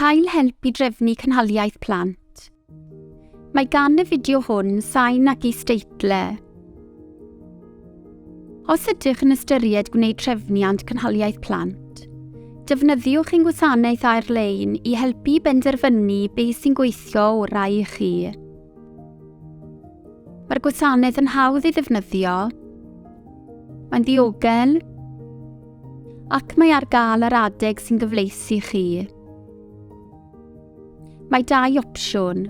Cael help i drefnu cynhaliaeth plant. Mae gan y fideo hwn sain ac is-deitle. Os ydych yn ystyried gwneud trefniant cynhaliaeth plant, defnyddiwch ein gwasanaeth ar-lein i helpu benderfynu beth sy'n gweithio orau i chi. Mae'r gwasanaeth yn hawdd i ddefnyddio, mae'n ddiogel, ac mae ar gael yr adeg sy'n gyfleus i chi. Mae 2 opsiwn.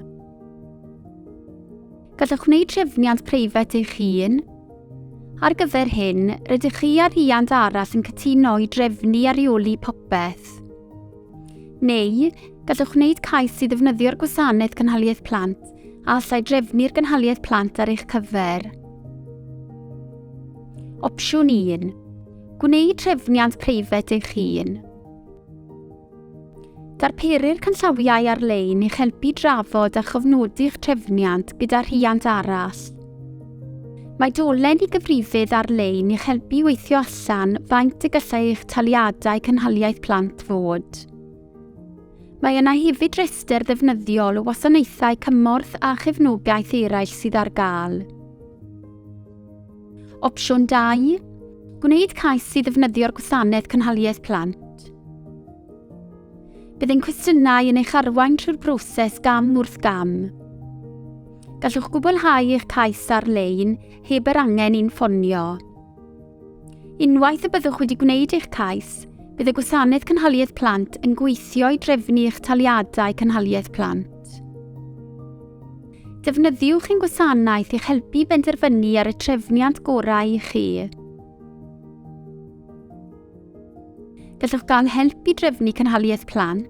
Gallwch wneud trefniant preifat eich hun. Ar gyfer hyn, rydych chi a rhiant arall yn cytuno i drefnu a reoli popeth. Neu, gallwch wneud cais i ddefnyddio'r gwasanaeth cynhaliaeth plant a allai drefnu'r cynhaliaeth plant ar eich cyfer. Opsiwn 1. Gwneud trefniant preifat eich hun. Darperir canllawiau ar-lein i'ch helpu drafod a chofnodi'ch trefniant gyda rhiant arall. Mae dolen i gyfrifydd ar-lein i'ch helpu weithio allan faint y gallai eich taliadau cynhaliaeth plant fod. Mae yna hefyd restr ddefnyddiol o wasanaethau cymorth a chefnogaeth eraill sydd ar gael. Opsiwn 2. Gwneud cais i ddefnyddio'r gwasanaeth cynhaliaeth plant. Bydd ein cwestiynau yn eich arwain trwy'r broses gam wrth gam. Gallwch gwblhau eich cais ar-lein heb yr angen i'n ffonio. Unwaith y byddwch wedi gwneud eich cais, bydd y gwasanaeth cynhaliaeth plant yn gweithio i drefnu eich taliadau cynhaliaeth plant. Defnyddiwch ein gwasanaeth i'ch helpu benderfynu ar y trefniant gorau i chi. Gallwch gael help i drefnu cynhaliaeth plant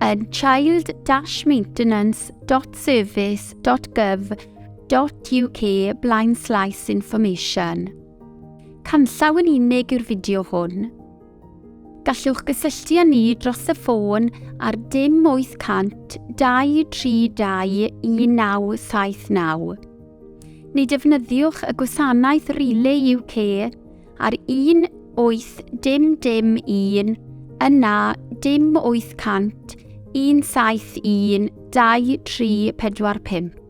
yn child-maintenance.service.gov.uk/information. Canllaw yn unig yw'r fideo hwn. Gallwch gysylltu â ni dros y ffôn ar 0800 232 1979. Neu defnyddiwch y gwasanaeth Relay UK ar 1800 yna 0800 171 2345.